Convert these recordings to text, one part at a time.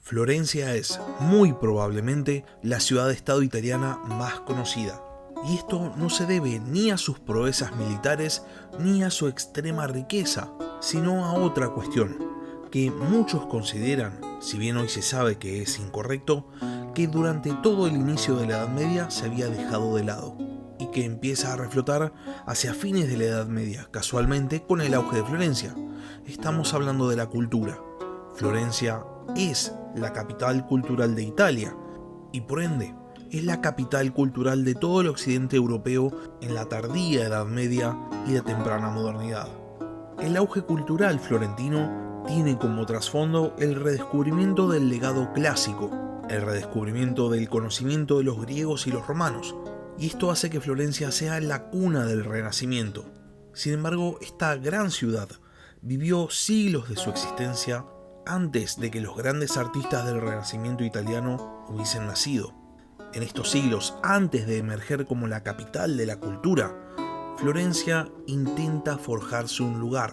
Florencia es, muy probablemente, la ciudad-estado italiana más conocida. Y esto no se debe ni a sus proezas militares ni a su extrema riqueza, sino a otra cuestión, que muchos consideran, si bien hoy se sabe que es incorrecto, que durante todo el inicio de la Edad Media se había dejado de lado, y que empieza a reflotar hacia fines de la Edad Media, casualmente con el auge de Florencia. Estamos hablando de la cultura. Florencia es la capital cultural de Italia, y por ende, es la capital cultural de todo el occidente europeo en la tardía Edad Media y de temprana modernidad. El auge cultural florentino tiene como trasfondo el redescubrimiento del legado clásico, el redescubrimiento del conocimiento de los griegos y los romanos, y esto hace que Florencia sea la cuna del Renacimiento. Sin embargo, esta gran ciudad vivió siglos de su existencia antes de que los grandes artistas del Renacimiento italiano hubiesen nacido. En estos siglos, antes de emerger como la capital de la cultura, Florencia intenta forjarse un lugar,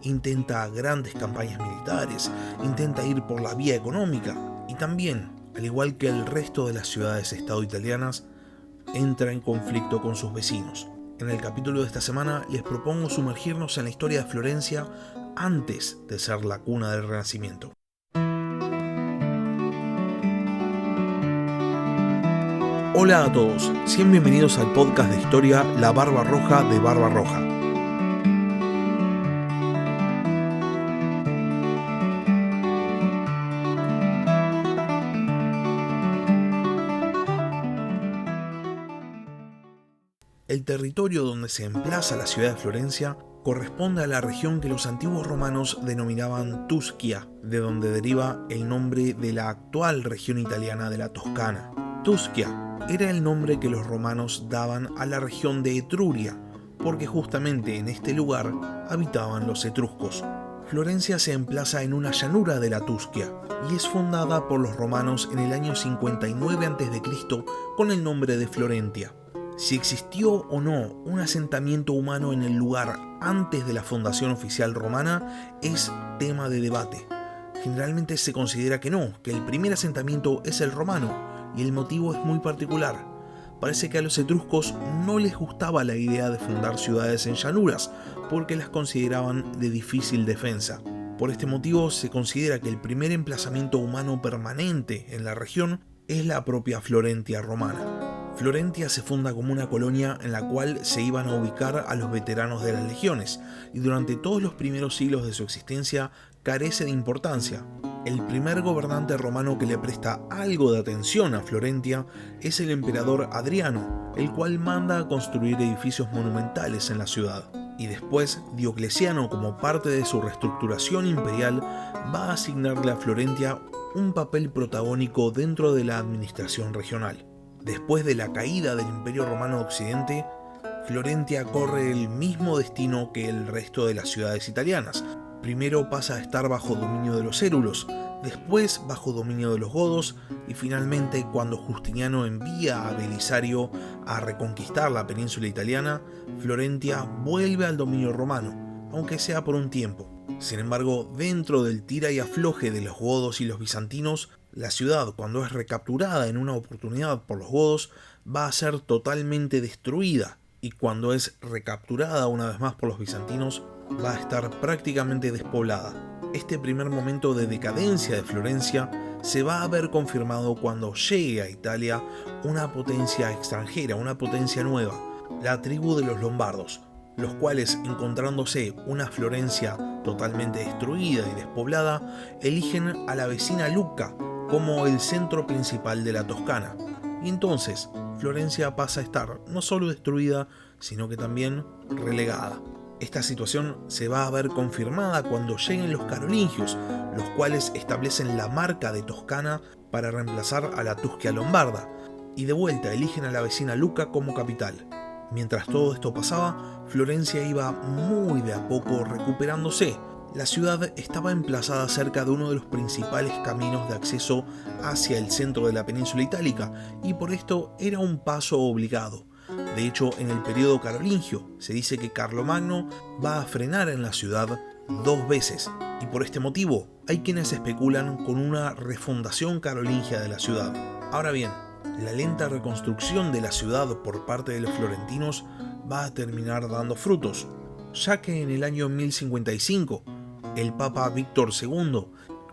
intenta grandes campañas militares, intenta ir por la vía económica y también, al igual que el resto de las ciudades-estado italianas, entra en conflicto con sus vecinos. En el capítulo de esta semana les propongo sumergirnos en la historia de Florencia antes de ser la cuna del Renacimiento. Hola a todos, sean bienvenidos al podcast de historia La Barba Roja de Barba Roja. El territorio donde se emplaza la ciudad de Florencia corresponde a la región que los antiguos romanos denominaban Tuscia, de donde deriva el nombre de la actual región italiana de la Toscana. Tuscia era el nombre que los romanos daban a la región de Etruria, porque justamente en este lugar habitaban los etruscos. Florencia se emplaza en una llanura de la Tuscia y es fundada por los romanos en el año 59 a.C. con el nombre de Florentia. Si existió o no un asentamiento humano en el lugar antes de la fundación oficial romana es tema de debate. Generalmente se considera que no, que el primer asentamiento es el romano, y el motivo es muy particular. Parece que a los etruscos no les gustaba la idea de fundar ciudades en llanuras, porque las consideraban de difícil defensa. Por este motivo se considera que el primer emplazamiento humano permanente en la región es la propia Florentia romana. Florentia se funda como una colonia en la cual se iban a ubicar a los veteranos de las legiones, y durante todos los primeros siglos de su existencia carece de importancia. El primer gobernante romano que le presta algo de atención a Florentia es el emperador Adriano, el cual manda a construir edificios monumentales en la ciudad. Y después Diocleciano, como parte de su reestructuración imperial, va a asignarle a Florentia un papel protagónico dentro de la administración regional. Después de la caída del Imperio Romano de Occidente, Florentia corre el mismo destino que el resto de las ciudades italianas. Primero pasa a estar bajo dominio de los érulos, después bajo dominio de los godos y finalmente cuando Justiniano envía a Belisario a reconquistar la península italiana, Florentia vuelve al dominio romano, aunque sea por un tiempo. Sin embargo, dentro del tira y afloje de los godos y los bizantinos, la ciudad, cuando es recapturada en una oportunidad por los godos, va a ser totalmente destruida, y cuando es recapturada una vez más por los bizantinos, va a estar prácticamente despoblada. Este primer momento de decadencia de Florencia se va a ver confirmado cuando llegue a Italia una potencia extranjera, una potencia nueva, la tribu de los lombardos, los cuales, encontrándose una Florencia totalmente destruida y despoblada, eligen a la vecina Lucca como el centro principal de la Toscana. Y entonces, Florencia pasa a estar no solo destruida, sino que también relegada. Esta situación se va a ver confirmada cuando lleguen los carolingios, los cuales establecen la marca de Toscana para reemplazar a la Tuscia lombarda, y de vuelta eligen a la vecina Lucca como capital. Mientras todo esto pasaba, Florencia iba muy de a poco recuperándose. La ciudad estaba emplazada cerca de uno de los principales caminos de acceso hacia el centro de la península itálica, y por esto era un paso obligado. De hecho, en el periodo carolingio se dice que Carlomagno va a frenar en la ciudad 2 veces, y por este motivo hay quienes especulan con una refundación carolingia de la ciudad. Ahora bien, la lenta reconstrucción de la ciudad por parte de los florentinos va a terminar dando frutos, ya que en el año 1055 el Papa Víctor II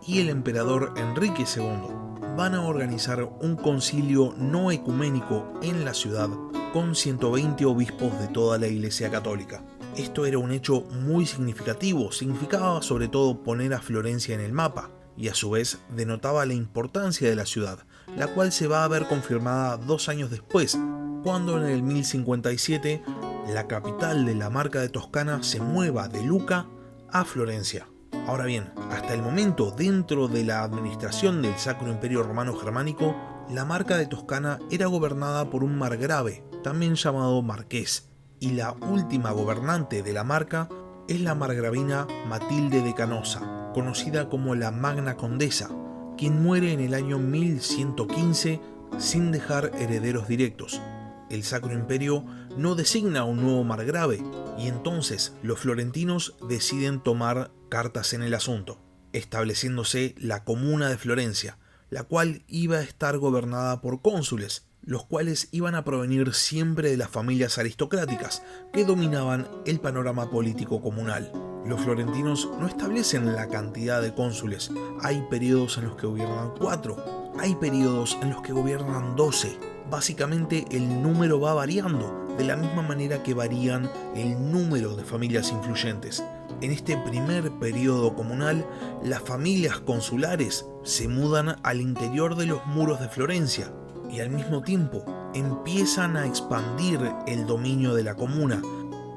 y el emperador Enrique II van a organizar un concilio no ecuménico en la ciudad con 120 obispos de toda la Iglesia Católica. Esto era un hecho muy significativo, significaba sobre todo poner a Florencia en el mapa, y a su vez denotaba la importancia de la ciudad, la cual se va a ver confirmada 2 años después, cuando en el 1057 la capital de la Marca de Toscana se mueva de Lucca a Florencia. Ahora bien, hasta el momento, dentro de la administración del Sacro Imperio Romano Germánico, la Marca de Toscana era gobernada por un margrave, también llamado marqués, y la última gobernante de la Marca es la margravina Matilde de Canosa, conocida como la Magna Condesa, quien muere en el año 1115 sin dejar herederos directos. El Sacro Imperio no designa un nuevo margrave, y entonces los florentinos deciden tomar cartas en el asunto, estableciéndose la Comuna de Florencia, la cual iba a estar gobernada por cónsules, los cuales iban a provenir siempre de las familias aristocráticas que dominaban el panorama político comunal. Los florentinos no establecen la cantidad de cónsules, hay periodos en los que gobiernan 4, hay periodos en los que gobiernan 12. Básicamente el número va variando, de la misma manera que varían el número de familias influyentes. En este primer periodo comunal, las familias consulares se mudan al interior de los muros de Florencia y al mismo tiempo empiezan a expandir el dominio de la comuna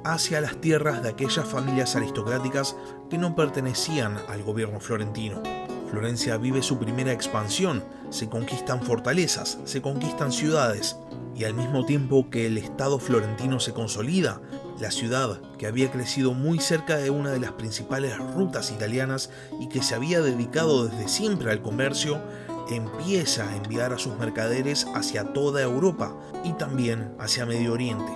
hacia las tierras de aquellas familias aristocráticas que no pertenecían al gobierno florentino. Florencia vive su primera expansión, se conquistan fortalezas, se conquistan ciudades, y al mismo tiempo que el Estado florentino se consolida, la ciudad, que había crecido muy cerca de una de las principales rutas italianas y que se había dedicado desde siempre al comercio, empieza a enviar a sus mercaderes hacia toda Europa y también hacia Medio Oriente.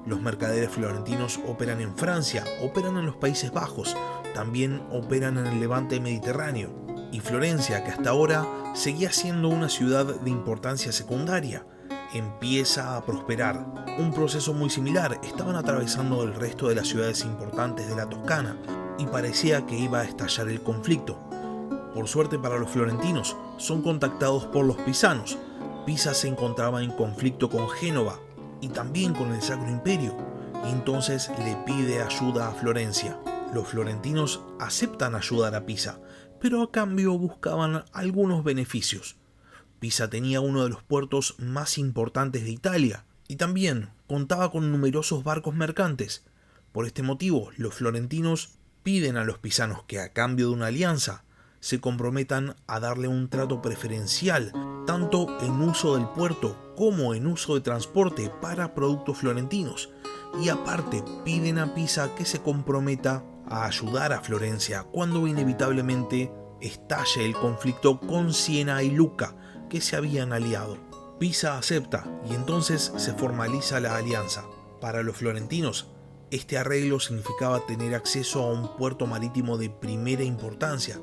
Los mercaderes florentinos operan en Francia, operan en los Países Bajos, también operan en el Levante mediterráneo. Y Florencia, que hasta ahora seguía siendo una ciudad de importancia secundaria, empieza a prosperar. Un proceso muy similar estaban atravesando el resto de las ciudades importantes de la Toscana y parecía que iba a estallar el conflicto. Por suerte para los florentinos, son contactados por los pisanos. Pisa se encontraba en conflicto con Génova y también con el Sacro Imperio, y entonces le pide ayuda a Florencia. Los florentinos aceptan ayudar a Pisa, pero a cambio buscaban algunos beneficios. Pisa tenía uno de los puertos más importantes de Italia y también contaba con numerosos barcos mercantes. Por este motivo, los florentinos piden a los pisanos que a cambio de una alianza se comprometan a darle un trato preferencial, tanto en uso del puerto como en uso de transporte para productos florentinos, y aparte piden a Pisa que se comprometa a ayudar a Florencia cuando inevitablemente estalle el conflicto con Siena y Lucca, que se habían aliado. Pisa acepta y entonces se formaliza la alianza. Para los florentinos, este arreglo significaba tener acceso a un puerto marítimo de primera importancia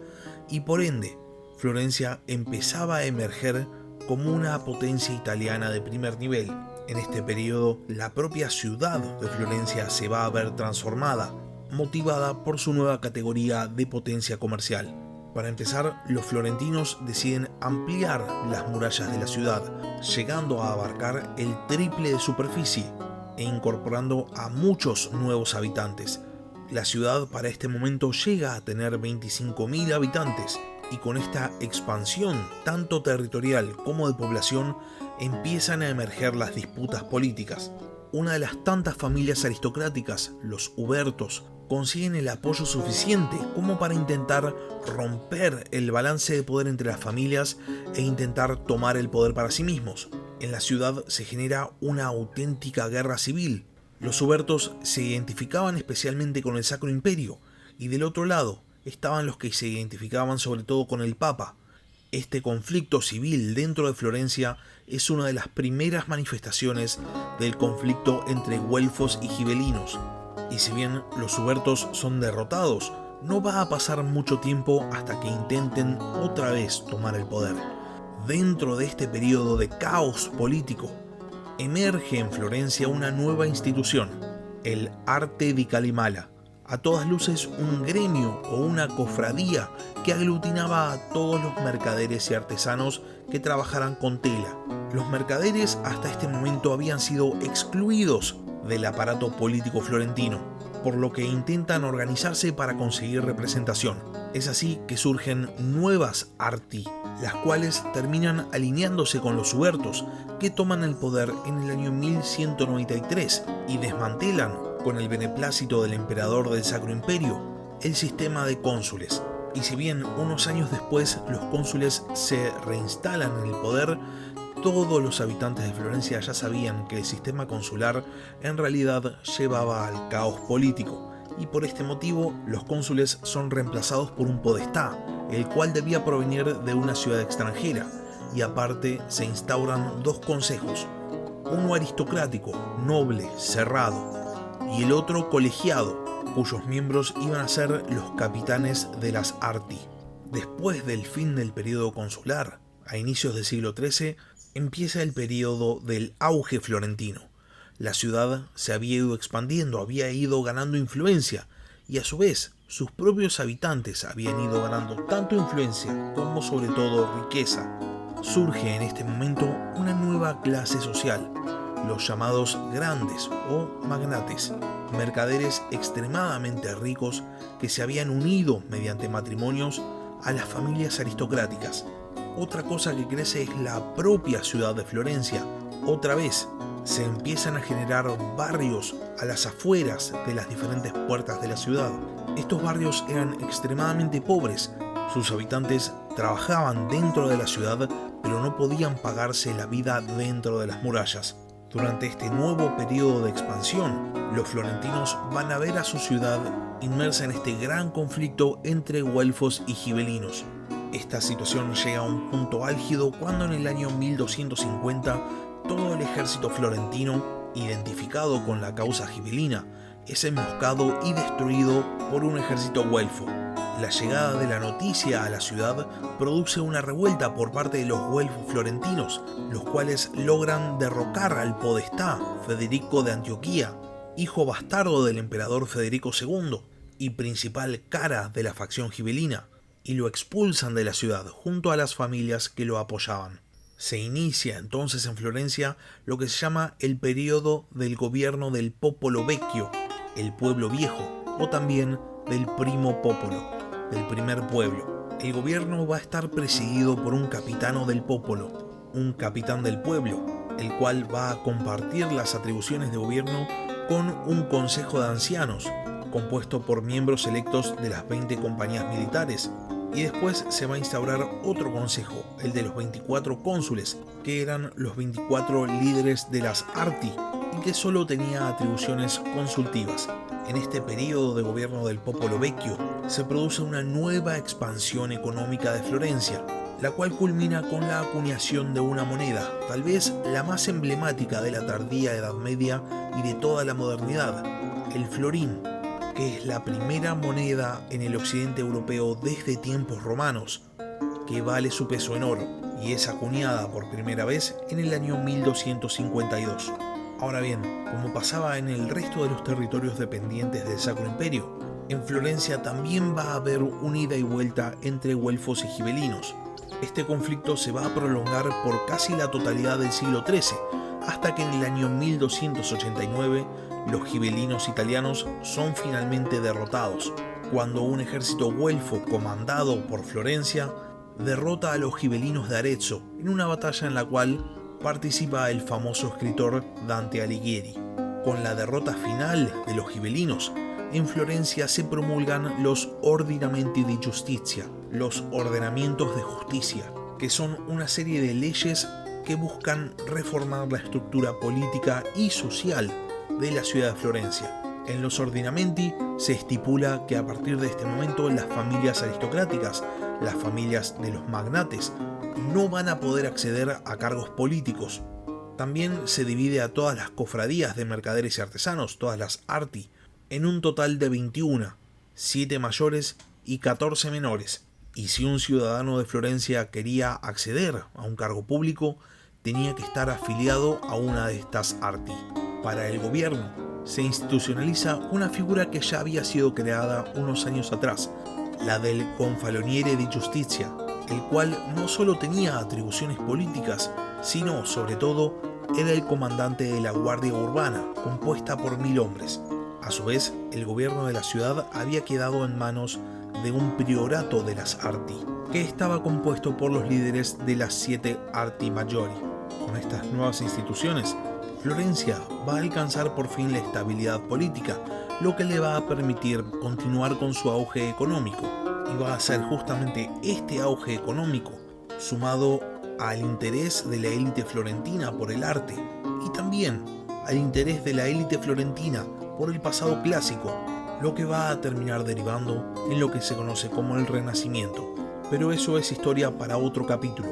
y por ende, Florencia empezaba a emerger como una potencia italiana de primer nivel. En este periodo, la propia ciudad de Florencia se va a ver transformada, motivada por su nueva categoría de potencia comercial. Para empezar, los florentinos deciden ampliar las murallas de la ciudad, llegando a abarcar el triple de superficie e incorporando a muchos nuevos habitantes. La ciudad para este momento llega a tener 25.000 habitantes y con esta expansión, tanto territorial como de población, empiezan a emerger las disputas políticas. Una de las tantas familias aristocráticas, los Hubertos, consiguen el apoyo suficiente como para intentar romper el balance de poder entre las familias e intentar tomar el poder para sí mismos. En la ciudad se genera una auténtica guerra civil. Los Hubertos se identificaban especialmente con el Sacro Imperio y del otro lado estaban los que se identificaban sobre todo con el Papa. Este conflicto civil dentro de Florencia es una de las primeras manifestaciones del conflicto entre güelfos y gibelinos. Y si bien los Hubertos son derrotados, No va a pasar mucho tiempo hasta que intenten otra vez tomar el poder. Dentro de este periodo de caos político, emerge en Florencia una nueva institución, el Arte di Calimala, a todas luces un gremio o una cofradía que aglutinaba a todos los mercaderes y artesanos que trabajaran con tela. Los mercaderes hasta este momento habían sido excluidos del aparato político florentino, por lo que intentan organizarse para conseguir representación. Es así que surgen nuevas arti, las cuales terminan alineándose con los hubertos, que toman el poder en el año 1193 y desmantelan, con el beneplácito del emperador del Sacro Imperio, el sistema de cónsules. Y si bien unos años después los cónsules se reinstalan en el poder, todos los habitantes de Florencia ya sabían que el sistema consular en realidad llevaba al caos político, y por este motivo los cónsules son reemplazados por un podestá, el cual debía provenir de una ciudad extranjera, y aparte se instauran dos consejos, uno aristocrático, noble, cerrado, y el otro colegiado, cuyos miembros iban a ser los capitanes de las arti. Después del fin del periodo consular, a inicios del siglo XIII, empieza el periodo del auge florentino. La ciudad se había ido expandiendo, había ido ganando influencia, y a su vez sus propios habitantes habían ido ganando tanto influencia como sobre todo riqueza. Surge en este momento una nueva clase social, los llamados grandes o magnates, mercaderes extremadamente ricos que se habían unido mediante matrimonios a las familias aristocráticas. Otra cosa que crece es la propia ciudad de Florencia. Otra vez se empiezan a generar barrios a las afueras de las diferentes puertas de la ciudad. Estos barrios eran extremadamente pobres. Sus habitantes trabajaban dentro de la ciudad, pero no podían pagarse la vida dentro de las murallas. Durante este nuevo periodo de expansión, los florentinos van a ver a su ciudad inmersa en este gran conflicto entre güelfos y gibelinos. Esta situación llega a un punto álgido cuando en el año 1250 todo el ejército florentino, identificado con la causa gibelina, es emboscado y destruido por un ejército güelfo. La llegada de la noticia a la ciudad produce una revuelta por parte de los güelfos florentinos, los cuales logran derrocar al podestá Federico de Antioquía, hijo bastardo del emperador Federico II y principal cara de la facción gibelina, y lo expulsan de la ciudad junto a las familias que lo apoyaban. Se inicia entonces en Florencia lo que se llama el periodo del gobierno del Popolo Vecchio, el pueblo viejo, o también del Primo Popolo, del primer pueblo. El gobierno va a estar presidido por un capitano del popolo, un capitán del pueblo, el cual va a compartir las atribuciones de gobierno con un consejo de ancianos, compuesto por miembros electos de las 20 compañías militares, y después se va a instaurar otro consejo, el de los 24 cónsules, que eran los 24 líderes de las arti y que solo tenía atribuciones consultivas. En este periodo de gobierno del Popolo Vecchio se produce una nueva expansión económica de Florencia, la cual culmina con la acuñación de una moneda, tal vez la más emblemática de la tardía Edad Media y de toda la modernidad, el florín, que es la primera moneda en el occidente europeo desde tiempos romanos, que vale su peso en oro, y es acuñada por primera vez en el año 1252. Ahora bien, como pasaba en el resto de los territorios dependientes del Sacro Imperio, en Florencia también va a haber un ida y vuelta entre güelfos y gibelinos. Este conflicto se va a prolongar por casi la totalidad del siglo XIII, hasta que en el año 1289 los gibelinos italianos son finalmente derrotados, cuando un ejército güelfo comandado por Florencia derrota a los gibelinos de Arezzo en una batalla en la cual participa el famoso escritor Dante Alighieri. Con la derrota final de los gibelinos, en Florencia se promulgan los Ordinamenti di Giustizia, los ordenamientos de justicia, que son una serie de leyes que buscan reformar la estructura política y social de la ciudad de Florencia. En los ordinamenti se estipula que a partir de este momento las familias aristocráticas, las familias de los magnates, no van a poder acceder a cargos políticos. También se divide a todas las cofradías de mercaderes y artesanos, todas las arti, en un total de 21, 7 mayores y 14 menores. Y si un ciudadano de Florencia quería acceder a un cargo público, tenía que estar afiliado a una de estas arti. Para el gobierno, se institucionaliza una figura que ya había sido creada unos años atrás, la del Gonfaloniere di Giustizia, el cual no solo tenía atribuciones políticas, sino, sobre todo, era el comandante de la Guardia Urbana, compuesta por 1000 hombres. A su vez, el gobierno de la ciudad había quedado en manos de un priorato de las arti, que estaba compuesto por los líderes de las 7 arti maggiori. Con estas nuevas instituciones, Florencia va a alcanzar por fin la estabilidad política, lo que le va a permitir continuar con su auge económico. Y va a ser justamente este auge económico, sumado al interés de la élite florentina por el arte, y también al interés de la élite florentina por el pasado clásico, lo que va a terminar derivando en lo que se conoce como el Renacimiento. Pero eso es historia para otro capítulo.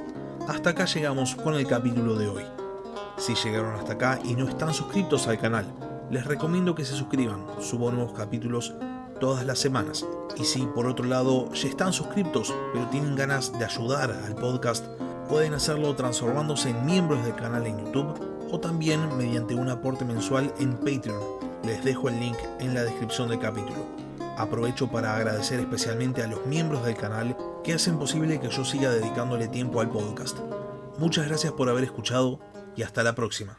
Hasta acá llegamos con el capítulo de hoy. Si llegaron hasta acá y no están suscritos al canal, les recomiendo que se suscriban. Subo nuevos capítulos todas las semanas. Y si por otro lado ya están suscritos pero tienen ganas de ayudar al podcast, pueden hacerlo transformándose en miembros del canal en YouTube o también mediante un aporte mensual en Patreon. Les dejo el link en la descripción del capítulo. Aprovecho para agradecer especialmente a los miembros del canal que hacen posible que yo siga dedicándole tiempo al podcast. Muchas gracias por haber escuchado y hasta la próxima.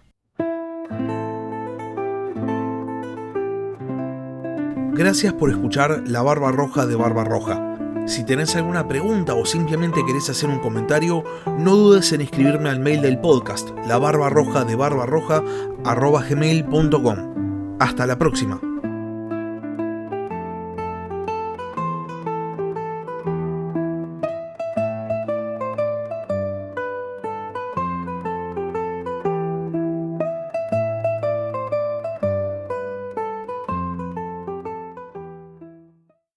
Gracias por escuchar La Barba Roja de Barba Roja. Si tenés alguna pregunta o simplemente querés hacer un comentario, no dudes en escribirme al mail del podcast, labarbarrojadebarbarroja@gmail.com. Hasta la próxima.